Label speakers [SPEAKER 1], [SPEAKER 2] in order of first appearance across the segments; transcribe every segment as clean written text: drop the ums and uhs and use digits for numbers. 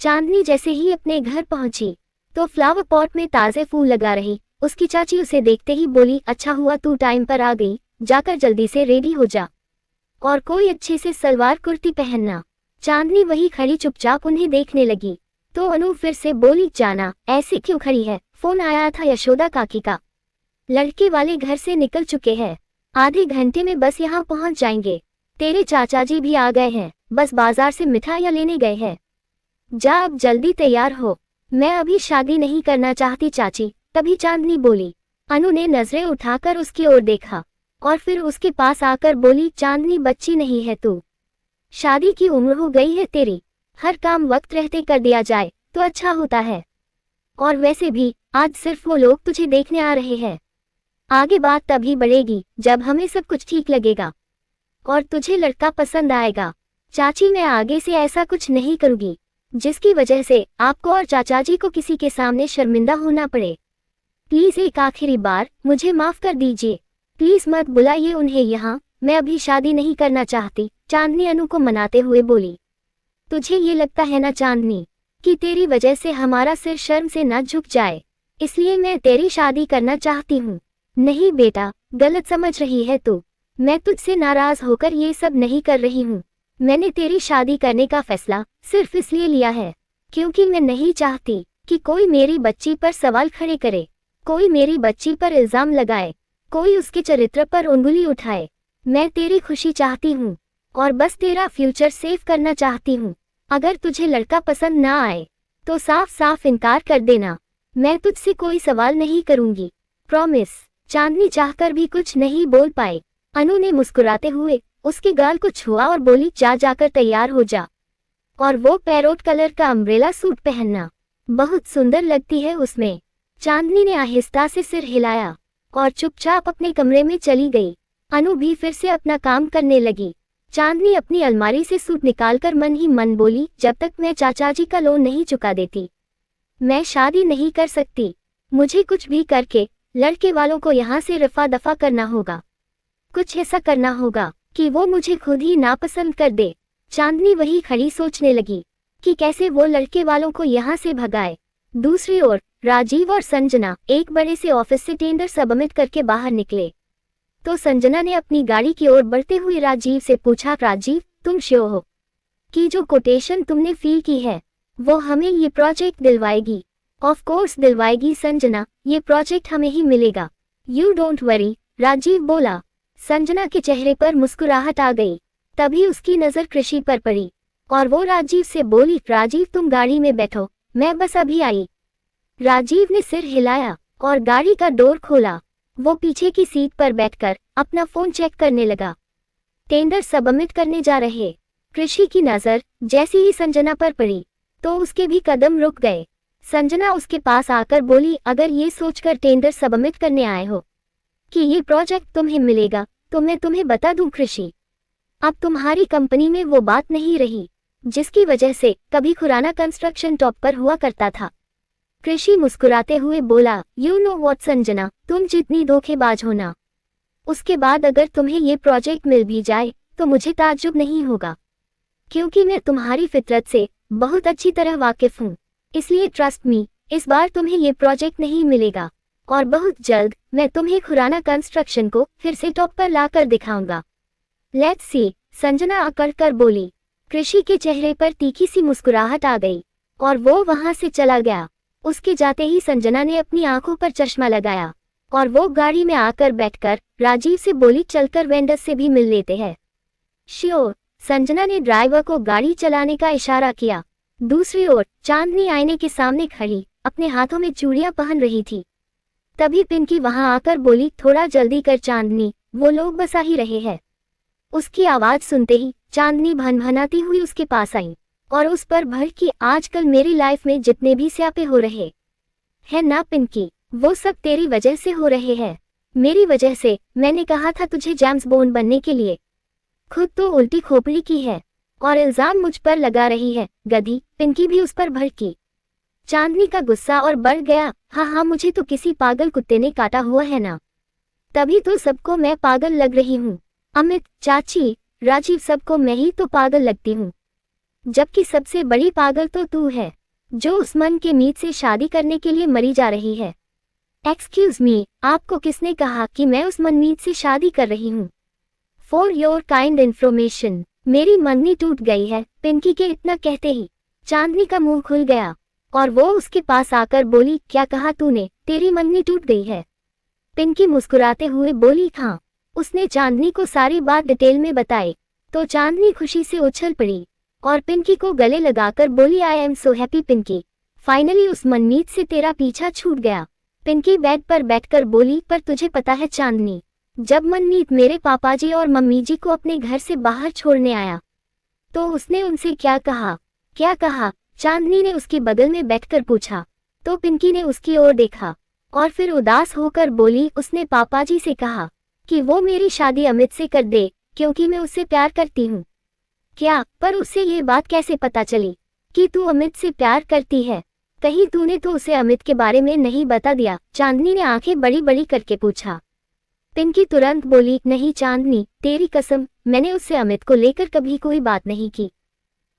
[SPEAKER 1] चांदनी जैसे ही अपने घर पहुंची तो फ्लावर पॉट में ताजे फूल लगा रही उसकी चाची उसे देखते ही बोली, अच्छा हुआ तू टाइम पर आ गई, जाकर जल्दी से रेडी हो जा और कोई अच्छे से सलवार कुर्ती पहनना। चांदनी वही खड़ी चुपचाप उन्हें देखने लगी तो अनु फिर से बोली, जाना ऐसे क्यों खड़ी है, फोन आया था यशोदा काकी का, लड़के वाले घर से निकल चुके हैं, आधे घंटे में बस यहाँ पहुँच जाएंगे, तेरे चाचा जी भी आ गए हैं, बस बाजार से मिठाइयाँ लेने गए हैं, जा अब जल्दी तैयार हो। मैं अभी शादी नहीं करना चाहती चाची, तभी चांदनी बोली। अनु ने नजरें उठाकर उसकी ओर देखा और फिर उसके पास आकर बोली, चांदनी बच्ची नहीं है तू, शादी की उम्र हो गई है तेरी, हर काम वक्त रहते कर दिया जाए तो अच्छा होता है, और वैसे भी आज सिर्फ वो लोग तुझे देखने आ रहे हैं, आगे बात तभी बढ़ेगी जब हमें सब कुछ ठीक लगेगा और तुझे लड़का पसंद आएगा। चाची मैं आगे से ऐसा कुछ नहीं करूँगी जिसकी वजह से आपको और चाचा जी को किसी के सामने शर्मिंदा होना पड़े, प्लीज एक आखिरी बार मुझे माफ कर दीजिए, प्लीज मत बुलाइए उन्हें यहाँ, मैं अभी शादी नहीं करना चाहती। चांदनी अनु को मनाते हुए बोली, तुझे ये लगता है ना चांदनी कि तेरी वजह से हमारा सिर शर्म से न झुक जाए, इसलिए मैं तेरी शादी करना चाहती हूँ। नहीं बेटा, गलत समझ रही है तू, मैं तुझसे नाराज होकर ये सब नहीं कर रही हूँ, मैंने तेरी शादी करने का फैसला सिर्फ इसलिए लिया है क्योंकि मैं नहीं चाहती कि कोई मेरी बच्ची पर सवाल खड़े करे, कोई मेरी बच्ची पर इल्जाम लगाए, कोई उसके चरित्र पर उंगली उठाए। मैं तेरी खुशी चाहती हूँ और बस तेरा फ्यूचर सेव करना चाहती हूँ। अगर तुझे लड़का पसंद ना आए तो साफ साफ इनकार कर देना, मैं तुझसे कोई सवाल नहीं करूँगी, प्रॉमिस। चांदनी चाहकर भी कुछ नहीं बोल पाई। अनु ने मुस्कुराते हुए उसके गाल को छुआ और बोली, जा जाकर तैयार हो जा, और वो पैरोट कलर का अम्ब्रेला सूट पहनना, बहुत सुंदर लगती है उसमें। चांदनी ने आहिस्ता से सिर हिलाया और चुपचाप अपने कमरे में चली गई। अनु भी फिर से अपना काम करने लगी। चांदनी अपनी अलमारी से सूट निकालकर मन ही मन बोली, जब तक मैं चाचा जी का लोन नहीं चुका देती मैं शादी नहीं कर सकती, मुझे कुछ भी करके लड़के वालों को यहाँ से रफा दफा करना होगा, कुछ ऐसा करना होगा कि वो मुझे खुद ही नापसंद कर दे। चांदनी वही खड़ी सोचने लगी कि कैसे वो लड़के वालों को यहाँ से भगाए। दूसरी ओर राजीव और संजना एक बड़े से ऑफिस से टेंडर सबमिट करके बाहर निकले तो संजना ने अपनी गाड़ी की ओर बढ़ते हुए राजीव से पूछा, राजीव तुम श्योर हो कि जो कोटेशन तुमने फील की है वो हमें ये प्रोजेक्ट दिलवाएगी? ऑफ कोर्स दिलवाएगी संजना, ये प्रोजेक्ट हमें ही मिलेगा, यू डोंट वरी, राजीव बोला। संजना के चेहरे पर मुस्कुराहट आ गई। तभी उसकी नजर कृषि पर पड़ी और वो राजीव से बोली, राजीव तुम गाड़ी में बैठो, मैं बस अभी आई। राजीव ने सिर हिलाया और गाड़ी का डोर खोला। वो पीछे की सीट पर बैठकर अपना फोन चेक करने लगा। टेंडर सबमिट करने जा रहे कृषि की नजर जैसे ही संजना पर पड़ी तो उसके भी कदम रुक गए। संजना उसके पास आकर बोली, अगर ये सोचकर टेंडर सबमिट करने आए हो कि ये प्रोजेक्ट तुम्हें मिलेगा तो मैं तुम्हें बता दूं कृषि, अब तुम्हारी कंपनी में वो बात नहीं रही जिसकी वजह से कभी खुराना कंस्ट्रक्शन टॉप पर हुआ करता था। कृषि मुस्कुराते हुए बोला, यू नो व्हाट संजना, तुम जितनी धोखेबाज हो ना, उसके बाद अगर तुम्हें ये प्रोजेक्ट मिल भी जाए तो मुझे ताज्जुब नहीं होगा क्योंकि मैं तुम्हारी फितरत से बहुत अच्छी तरह वाकिफ हूँ, इसलिए ट्रस्ट मी, इस बार तुम्हें ये प्रोजेक्ट नहीं मिलेगा और बहुत जल्द मैं तुम्हें खुराना कंस्ट्रक्शन को फिर से टॉप पर लाकर दिखाऊंगा। लेट्स सी, संजना अकड़ कर बोली। कृषि के चेहरे पर तीखी सी मुस्कुराहट आ गई और वो वहां से चला गया। उसके जाते ही संजना ने अपनी आंखों पर चश्मा लगाया और वो गाड़ी में आकर बैठकर राजीव से बोली, चलकर वेंडर से भी मिल लेते हैं। श्योर, संजना ने ड्राइवर को गाड़ी चलाने का इशारा किया। दूसरी ओर चांदनी आईने के सामने खड़ी अपने हाथों में चूड़ियां पहन रही थी। तभी पिंकी वहां आकर बोली, थोड़ा जल्दी कर चांदनी, वो लोग बस आ ही रहे हैं। उसकी आवाज सुनते ही चांदनी भनभनाती हुई उसके पास आई और उस पर भर कि आजकल मेरी लाइफ में जितने भी स्यापे हो रहे हैं ना पिंकी, वो सब तेरी वजह से हो रहे हैं, मेरी वजह से। मैंने कहा था तुझे जेम्स बॉन्ड बनने के लिए, खुद तो उल्टी खोपड़ी की है और इल्जाम मुझ पर लगा रही है, गधी। पिंकी भी उस पर भड़की। चांदनी का गुस्सा और बढ़ गया। हाँ, मुझे तो किसी पागल कुत्ते ने काटा हुआ है ना, तभी तो सबको मैं पागल लग रही हूँ। अमित, चाची, राजीव, सबको मैं ही तो पागल लगती हूँ। जबकि सबसे बड़ी पागल तो तू है, जो उस मन के मीत से शादी करने के लिए मरी जा रही है। एक्सक्यूज मी, आपको किसने कहा कि मैं उस मनमीत से शादी कर रही हूँ? फॉर योर काइंड इन्फॉर्मेशन, मेरी मंगनी टूट गई है। पिंकी के इतना कहते ही चांदनी का मुंह खुल गया और वो उसके पास आकर बोली, क्या कहा तूने, तेरी मंगनी टूट गई है? पिंकी मुस्कुराते हुए बोली, हाँ। उसने चांदनी को सारी बात डिटेल में बताई तो चांदनी खुशी से उछल पड़ी और पिंकी को गले लगाकर बोली, I am so happy Pinky, finally उस मनमीत से तेरा पीछा छूट गया। पिंकी बेड पर बैठकर बोली, पर तुझे पता है चांदनी, जब मनमीत मेरे पापाजी और मम्मी जी को अपने घर से बाहर छोड़ने आया तो उसने उनसे क्या कहा? क्या कहा? चांदनी ने उसके बगल में बैठकर पूछा तो पिंकी ने उसकी ओर देखा और फिर उदास होकर बोली, उसने पापाजी से कहा कि वो मेरी शादी अमित से कर दे क्योंकि मैं उससे प्यार करती हूँ। क्या? पर उससे ये बात कैसे पता चली कि तू अमित से प्यार करती है? कहीं तूने तो उसे अमित के बारे में नहीं बता दिया? चांदनी ने आंखें बड़ी बड़ी करके पूछा। पिंकी तुरंत बोली, नहीं चांदनी, तेरी कसम, मैंने उससे अमित को लेकर कभी कोई बात नहीं की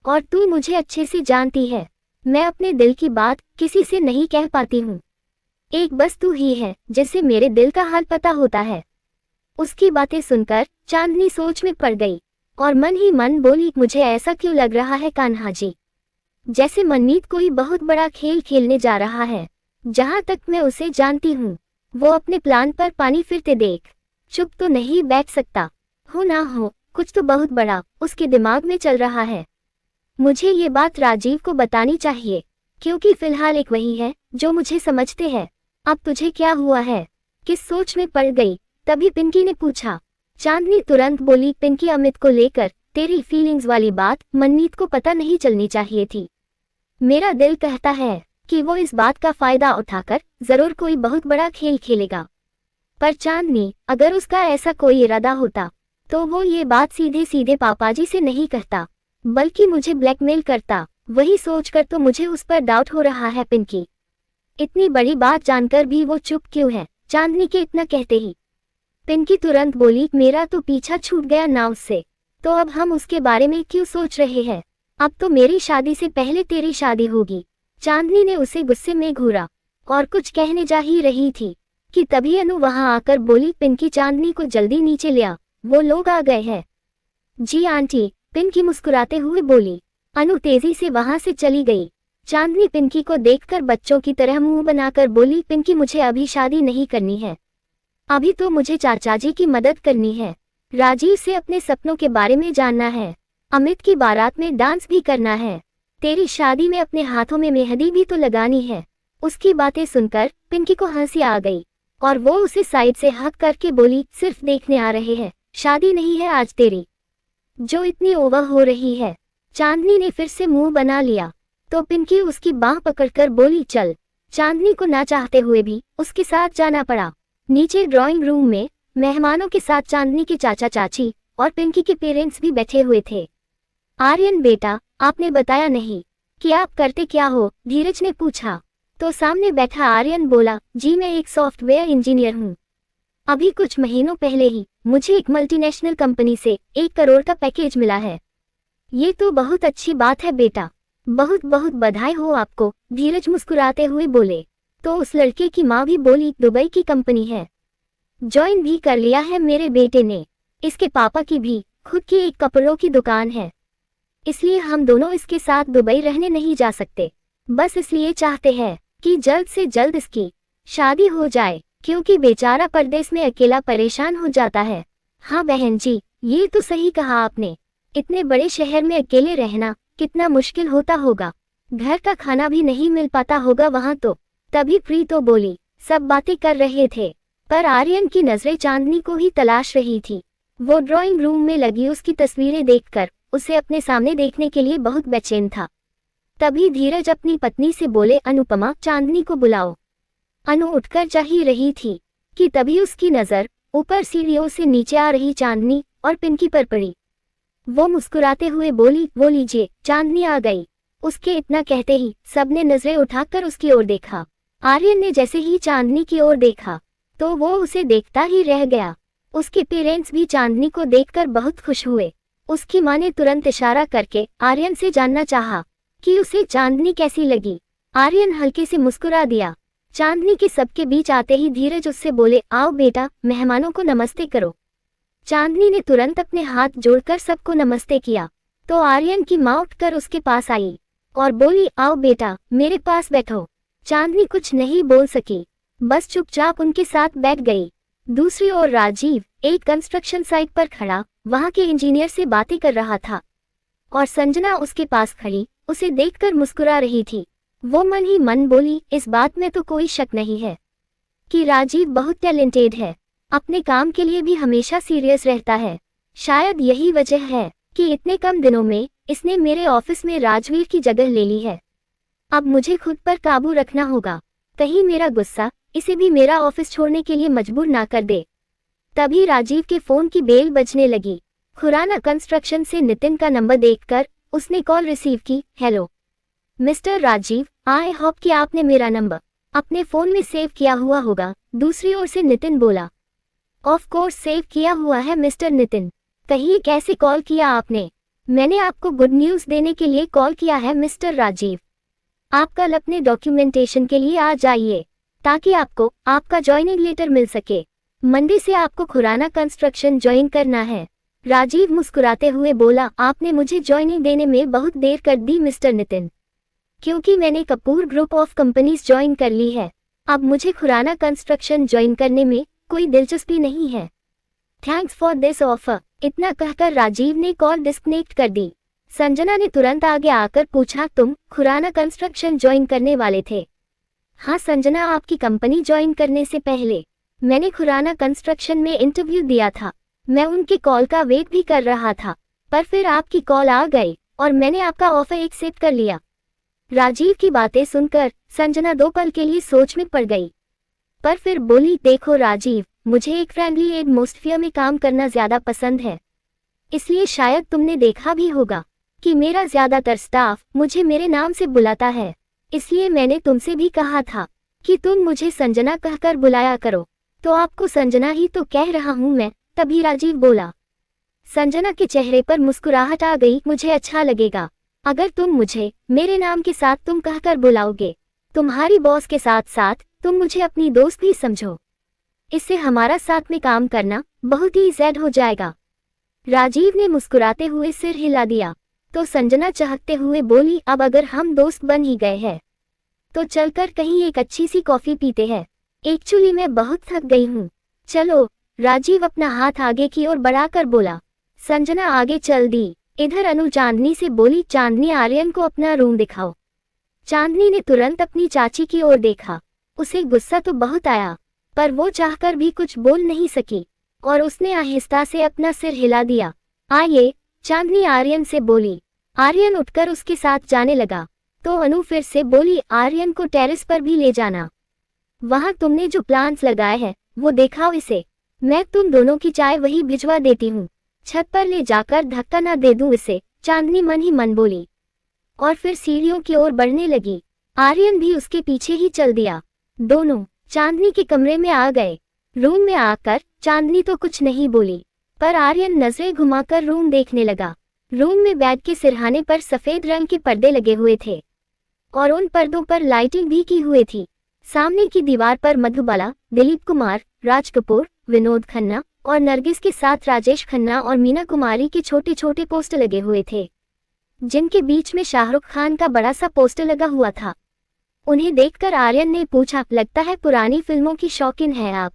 [SPEAKER 1] और तू मुझे अच्छे से जानती है, मैं अपने दिल की बात किसी से नहीं कह पाती हूँ। एक बस तू ही है जिसे मेरे दिल का हाल पता होता है। उसकी बातें सुनकर चांदनी सोच में पड़ गई और मन ही मन बोली, मुझे ऐसा क्यों लग रहा है कान्हा जी, जैसे मनमीत कोई बहुत बड़ा खेल खेलने जा रहा है। जहां तक मैं उसे जानती हूँ वो अपने प्लान पर पानी फिरते देख चुप तो नहीं बैठ सकता। हो ना हो, कुछ तो बहुत बड़ा उसके दिमाग में चल रहा है। मुझे ये बात राजीव को बतानी चाहिए क्योंकि फिलहाल एक वही है जो मुझे समझते हैं। अब तुझे क्या हुआ है? किस सोच में पड़ गई? तभी पिंकी ने पूछा। चांदनी तुरंत बोली, पिंकी, अमित को लेकर तेरी फीलिंग्स वाली बात मनमीत को पता नहीं चलनी चाहिए थी। मेरा दिल कहता है कि वो इस बात का फायदा उठाकर जरूर कोई बहुत बड़ा खेल खेलेगा। पर चांदनी, अगर उसका ऐसा कोई इरादा होता तो वो ये बात सीधे सीधे पापाजी से नहीं कहता बल्कि मुझे ब्लैकमेल करता। वही सोचकर तो मुझे उस पर डाउट हो रहा है पिंकी। इतनी बड़ी बात जानकर भी वो चुप क्यों है? चांदनी के इतना कहते ही पिंकी तुरंत बोली, मेरा तो पीछा छूट गया ना उससे, तो अब हम उसके बारे में क्यों सोच रहे हैं? अब तो मेरी शादी से पहले तेरी शादी होगी। चांदनी ने उसे गुस्से में घूरा और कुछ कहने जा ही रही थी कि तभी अनु वहां आकर बोली, पिंकी, चांदनी को जल्दी नीचे ले आ, वो लोग आ गए हैं। जी आंटी, पिंकी मुस्कुराते हुए बोली। अनु तेजी से वहां से चली गई। चांदनी पिंकी को देखकर बच्चों की तरह मुंह बनाकर बोली, पिंकी, मुझे अभी शादी नहीं करनी है, अभी तो मुझे चाचा जी की मदद करनी है, राजीव से अपने सपनों के बारे में जानना है, अमित की बारात में डांस भी करना है, तेरी शादी में अपने हाथों में मेहंदी भी तो लगानी है। उसकी बातें सुनकर पिंकी को हंसी आ गई और वो उसे साइड से हक करके बोली, सिर्फ देखने आ रहे हैं, शादी नहीं है आज तेरी, जो इतनी ओवर हो रही है। चांदनी ने फिर से मुंह बना लिया तो पिंकी उसकी बांह पकड़कर बोली, चल। चांदनी को ना चाहते हुए भी उसके साथ जाना पड़ा। नीचे ड्राइंग रूम में मेहमानों के साथ चांदनी के चाचा चाची और पिंकी के पेरेंट्स भी बैठे हुए थे। आर्यन बेटा, आपने बताया नहीं कि आप करते क्या हो? धीरज ने पूछा तो सामने बैठा आर्यन बोला, जी मैं एक सॉफ्टवेयर इंजीनियर हूँ। अभी कुछ महीनों पहले ही मुझे एक मल्टीनेशनल कंपनी से 1 करोड़ का पैकेज मिला है। ये तो बहुत अच्छी बात है बेटा, बहुत बहुत बधाई हो आपको। धीरज मुस्कुराते हुए बोले तो उस लड़के की माँ भी बोली, दुबई की कंपनी है, ज्वाइन भी कर लिया है मेरे बेटे ने। इसके पापा की भी खुद की एक कपड़ों की दुकान है, इसलिए हम दोनों इसके साथ दुबई रहने नहीं जा सकते। बस इसलिए चाहते हैं कि जल्द से जल्द इसकी शादी हो जाए क्योंकि बेचारा परदेश में अकेला परेशान हो जाता है। हाँ बहन जी, ये तो सही कहा आपने, इतने बड़े शहर में अकेले रहना कितना मुश्किल होता होगा, घर का खाना भी नहीं मिल पाता होगा वहाँ तो। तभी प्रीतो बोली, सब बातें कर रहे थे पर आर्यन की नजरें चांदनी को ही तलाश रही थी। वो ड्राइंग रूम में लगी उसकी तस्वीरें देखकर उसे अपने सामने देखने के लिए बहुत बेचैन था। तभी धीरज अपनी पत्नी से बोले, अनुपमा, चांदनी को बुलाओ। अनु उठकर जा ही रही थी कि तभी उसकी नजर ऊपर सीढ़ियों से नीचे आ रही चांदनी और पिंकी पर पड़ी। वो मुस्कुराते हुए बोली, वो लीजिए, चांदनी आ गई। उसके इतना कहते ही सबने नजरें उठाकर उसकी ओर देखा। आर्यन ने जैसे ही चांदनी की ओर देखा तो वो उसे देखता ही रह गया। उसके पेरेंट्स भी चांदनी को देखकर बहुत खुश हुए। उसकी माँ ने तुरंत इशारा करके आर्यन से जानना चाहा कि उसे चांदनी कैसी लगी। आर्यन हल्के से मुस्कुरा दिया। चांदनी के सबके बीच आते ही धीरज उससे बोले, आओ बेटा, मेहमानों को नमस्ते करो। चांदनी ने तुरंत अपने हाथ जोड़कर सबको नमस्ते किया तो आर्यन की माँ उठकर उसके पास आई और बोली, आओ बेटा, मेरे पास बैठो। चांदनी कुछ नहीं बोल सकी, बस चुपचाप उनके साथ बैठ गई। दूसरी ओर राजीव एक कंस्ट्रक्शन साइट पर खड़ा वहां के इंजीनियर से बातें कर रहा था और संजना उसके पास खड़ी उसे देखकर मुस्कुरा रही थी। वो मन ही मन बोली, इस बात में तो कोई शक नहीं है कि राजीव बहुत टैलेंटेड है, अपने काम के लिए भी हमेशा सीरियस रहता है। शायद यही वजह है कि इतने कम दिनों में इसने मेरे ऑफिस में राजवीर की जगह ले ली है। अब मुझे खुद पर काबू रखना होगा, कहीं मेरा गुस्सा इसे भी मेरा ऑफिस छोड़ने के लिए मजबूर ना कर दे। तभी राजीव के फोन की बेल बजने लगी। खुराना कंस्ट्रक्शन से नितिन का नंबर देखकर उसने कॉल रिसीव की। Hello mister Rajiv, I hope कि आपने मेरा नंबर अपने फोन में सेव किया हुआ होगा। दूसरी ओर से नितिन बोला, ऑफ कोर्स सेव किया हुआ है मिस्टर नितिन। कहिए कैसे कॉल किया आपने? मैंने आपको गुड न्यूज़ देने के लिए कॉल किया है मिस्टर राजीव। आप कल अपने डॉक्यूमेंटेशन के लिए आ जाइए ताकि आपको आपका ज्वाइनिंग लेटर मिल सके। मंडे से आपको खुराना कंस्ट्रक्शन ज्वाइन करना है। राजीव मुस्कुराते हुए बोला, आपने मुझे ज्वाइनिंग देने में बहुत देर कर दी मिस्टर नितिन, क्योंकि मैंने Kapoor group of companies join कर ली है। अब मुझे खुराना कंस्ट्रक्शन ज्वाइन करने में कोई दिलचस्पी नहीं है। Thanks for this offer. इतना कहकर राजीव ने कॉल डिस्कनेक्ट कर दी। संजना ने तुरंत आगे आकर पूछा, तुम खुराना कंस्ट्रक्शन ज्वाइन करने वाले थे? हाँ संजना, आपकी कंपनी ज्वाइन करने से पहले मैंने खुराना कंस्ट्रक्शन में इंटरव्यू दिया था। मैं उनके कॉल का वेट भी कर रहा था, पर फिर आपकी कॉल आ गई और मैंने आपका ऑफर एक्सेप्ट कर लिया। राजीव की बातें सुनकर संजना 2 पल के लिए सोच में पड़ गई, पर फिर बोली, देखो राजीव, मुझे एक फ्रेंडली एटमॉस्फेयर में काम करना ज्यादा पसंद है। इसलिए शायद तुमने देखा भी होगा कि मेरा ज्यादातर स्टाफ मुझे मेरे नाम से बुलाता है। इसलिए मैंने तुमसे भी कहा था कि तुम मुझे संजना कहकर बुलाया करो, तो आपको संजना ही तो कह रहा हूं मैं। तभी राजीव बोला। संजना के चेहरे पर मुस्कुराहट आ गई। मुझे अच्छा लगेगा अगर तुम मुझे मेरे नाम के साथ तुम कहकर बुलाओगे। तुम्हारी बॉस के साथ साथ तुम मुझे अपनी दोस्त भी समझो। इससे हमारा साथ में काम करना बहुत ही ज़्यादा हो जाएगा। राजीव ने मुस्कुराते हुए सिर हिला दिया तो संजना चहकते हुए बोली, अब अगर हम दोस्त बन ही गए हैं तो चलकर कहीं एक अच्छी सी कॉफी पीते हैं। एक्चुअली मैं बहुत थक गई हूँ, चलो। राजीव अपना हाथ आगे की ओर बढ़ाकर बोला। संजना आगे चल दी। इधर अनु चांदनी से बोली, चांदनी, आर्यन को अपना रूम दिखाओ। चांदनी ने तुरंत अपनी चाची की ओर देखा। उसे गुस्सा तो बहुत आया, पर वो चाहकर भी कुछ बोल नहीं सकी और उसने आहिस्ता से अपना सिर हिला दिया। आइए, चांदनी आर्यन से बोली। आर्यन उठकर उसके साथ जाने लगा तो अनु फिर से बोली, आर्यन को टेरेस पर भी ले जाना। वहां तुमने जो प्लांट्स लगाए हैं वो दिखाओ इसे। मैं तुम दोनों की चाय वही भिजवा देती हूँ। छत पर ले जाकर धक्का ना दे दूं इसे, चांदनी मन ही मन बोली और फिर सीढ़ियों की ओर बढ़ने लगी। आर्यन भी उसके पीछे ही चल दिया। दोनों चांदनी के कमरे में आ गए। रूम में आकर चांदनी तो कुछ नहीं बोली, पर आर्यन नजरें घुमाकर रूम देखने लगा। रूम में बेड के सिरहाने पर सफेद रंग के पर्दे लगे हुए थे और उन पर्दों पर लाइटिंग भी की हुई थी। सामने की दीवार पर मधुबाला, दिलीप कुमार, राज कपूर, विनोद खन्ना और नरगिस के साथ राजेश खन्ना और मीना कुमारी के छोटे छोटे पोस्टर लगे हुए थे, जिनके बीच में शाहरुख खान का बड़ा सा पोस्टर लगा हुआ था। उन्हें देखकर आर्यन ने पूछा, लगता है पुरानी फिल्मों की शौकीन है आप?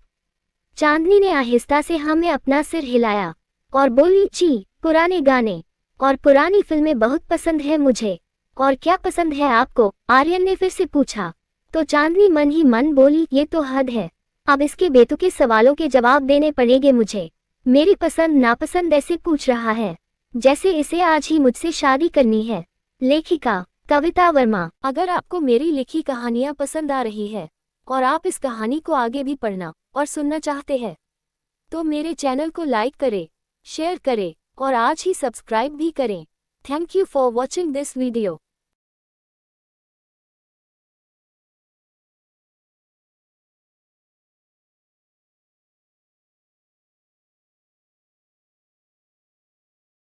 [SPEAKER 1] चांदनी ने आहिस्ता से हाँ में अपना सिर हिलाया और बोली, जी, पुराने गाने और पुरानी फिल्में बहुत पसंद है मुझे। और क्या पसंद है आपको? आर्यन ने फिर से पूछा तो चांदनी मन ही मन बोली, ये तो हद है, अब इसके बेतुके सवालों के जवाब देने पड़ेंगे मुझे। मेरी पसंद नापसंद ऐसे पूछ रहा है जैसे इसे आज ही मुझसे शादी करनी है। लेखिका कविता वर्मा। अगर आपको मेरी लिखी कहानियाँ पसंद आ रही है और आप इस कहानी को आगे भी पढ़ना और सुनना चाहते हैं तो मेरे चैनल को लाइक करें, शेयर करें और आज ही सब्सक्राइब भी करें। Thank you for watching this video.